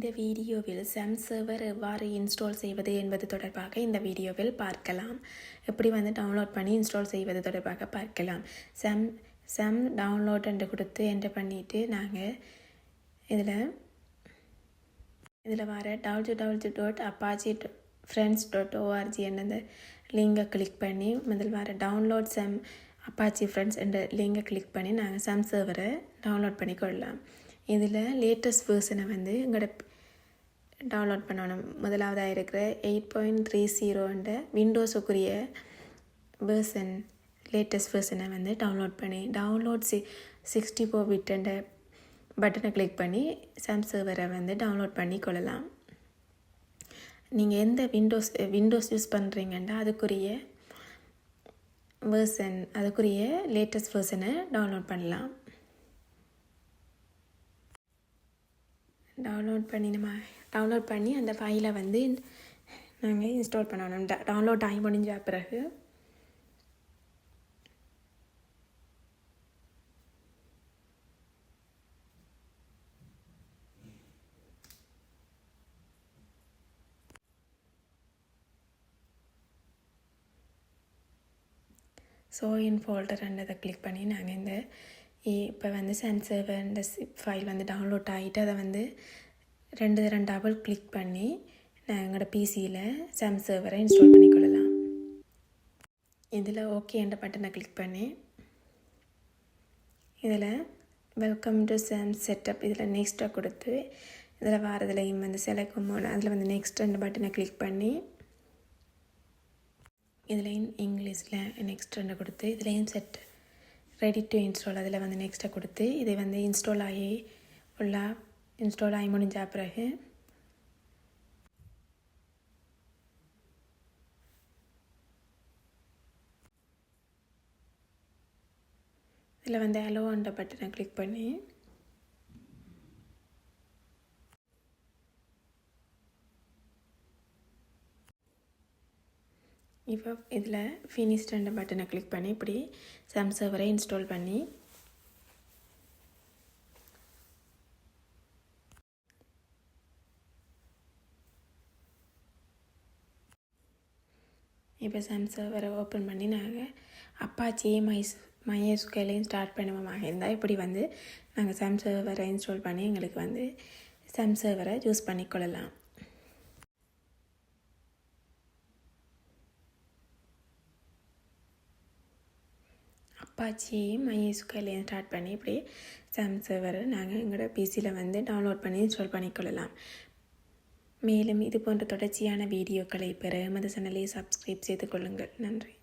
இந்த வீடியோவில் Xampp server எவ்வாறு இன்ஸ்டால் செய்வது என்பது தொடர்பாக இந்த வீடியோவில் பார்க்கலாம். எப்படி டவுன்லோட் பண்ணி இன்ஸ்டால் செய்வது தொடர்பாக பார்க்கலாம். Xampp டவுன்லோட் என்று கொடுத்து என்டர் பண்ணிவிட்டு நாங்கள் இதில் வர www.apache-friends.org என்ற லிங்கை கிளிக் பண்ணி முதல் வர டவுன்லோட் Xampp Apache Friends என்ற லிங்கை கிளிக் பண்ணி நாங்கள் Xampp சர்வரை டவுன்லோட் பண்ணி கொள்ளலாம். இதில் லேட்டஸ்ட் வேர்ஷனை எங்களோட டவுன்லோட் பண்ணணும். முதலாவதாக இருக்கிற 8.30 விண்டோஸுக்குரிய வேர்ஷன் லேட்டஸ்ட் வேர்ஷனை டவுன்லோட் பண்ணி டவுன்லோட் 64 பிட் என்ற பட்டனை கிளிக் பண்ணி Xampp சர்வரை டவுன்லோட் பண்ணி கொள்ளலாம். நீங்கள் எந்த விண்டோஸ் யூஸ் பண்ணுறீங்கன்னா அதுக்குரிய வேர்ஷன் அதுக்குரிய லேட்டஸ்ட் வேர்ஷனை டவுன்லோட் பண்ணலாம். டவுன்லோட் பண்ணி அந்த ஃபைலை நாங்கள் இன்ஸ்டால் பண்ணணும். டவுன்லோட் ஆகி முடிஞ்ச பிறகு இன் ஃபோல்டர்ன்றதை கிளிக் பண்ணி நாங்கள் இப்போ Xampp சர்வர் இந்த ஃபைல் டவுன்லோட் ஆகிட்டு அதை ரெண்டு டபுள் கிளிக் பண்ணி நான் எங்களோட பிசியில் Xampp சர்வரை இன்ஸ்டால் பண்ணிக்கொள்ளலாம். இதில் ஓகே என்ற பட்டனை கிளிக் பண்ணி இதில் வெல்கம் டு Xampp செட்டப் இதில் நெக்ஸ்ட்டாக கொடுத்து இதில் வாரதுலையும் செலக்ட் மோட் அதில் நெக்ஸ்ட் என்ற பட்டனை கிளிக் பண்ணி இதில் இங்கிலீஷில் நெக்ஸ்ட் கொடுத்து இதுலேயும் செட் ரெடி டு இன்ஸ்டால் அதில் நெக்ஸ்ட்டை கொடுத்து இதை இன்ஸ்டால் ஆகி ஃபுல்லாக இன்ஸ்டால் ஆகி முடிஞ்ச பிறகு இதில் அலோன்ற பட்டனை கிளிக் பண்ணி இப்போ இதில் ஃபினிஷ்ட் பட்டனை கிளிக் பண்ணி இப்படி Xampp சர்வரை இன்ஸ்டால் பண்ணி இப்போ Xampp சர்வரை ஓப்பன் பண்ணி நாங்கள் அப்பாச்சி MySQLையும் ஸ்டார்ட் பண்ணுவோமாக இருந்தால் இப்படி நாங்கள் Xampp சர்வரை இன்ஸ்டால் பண்ணி எங்களுக்கு Xampp சர்வரை யூஸ் பண்ணிக்கொள்ளலாம். அப்பாச்சி MySQLையும் ஸ்டார்ட் பண்ணி இப்படி Xampp சர்வரை நாங்கள் எங்களோட பிசியில் டவுன்லோட் பண்ணி இன்ஸ்டால் பண்ணிக்கொள்ளலாம். மேலும் இது போன்ற தொடர்ச்சியான வீடியோக்களை பெற எமது சேனலை சப்ஸ்கிரைப் செய்து கொள்ளுங்கள். நன்றி.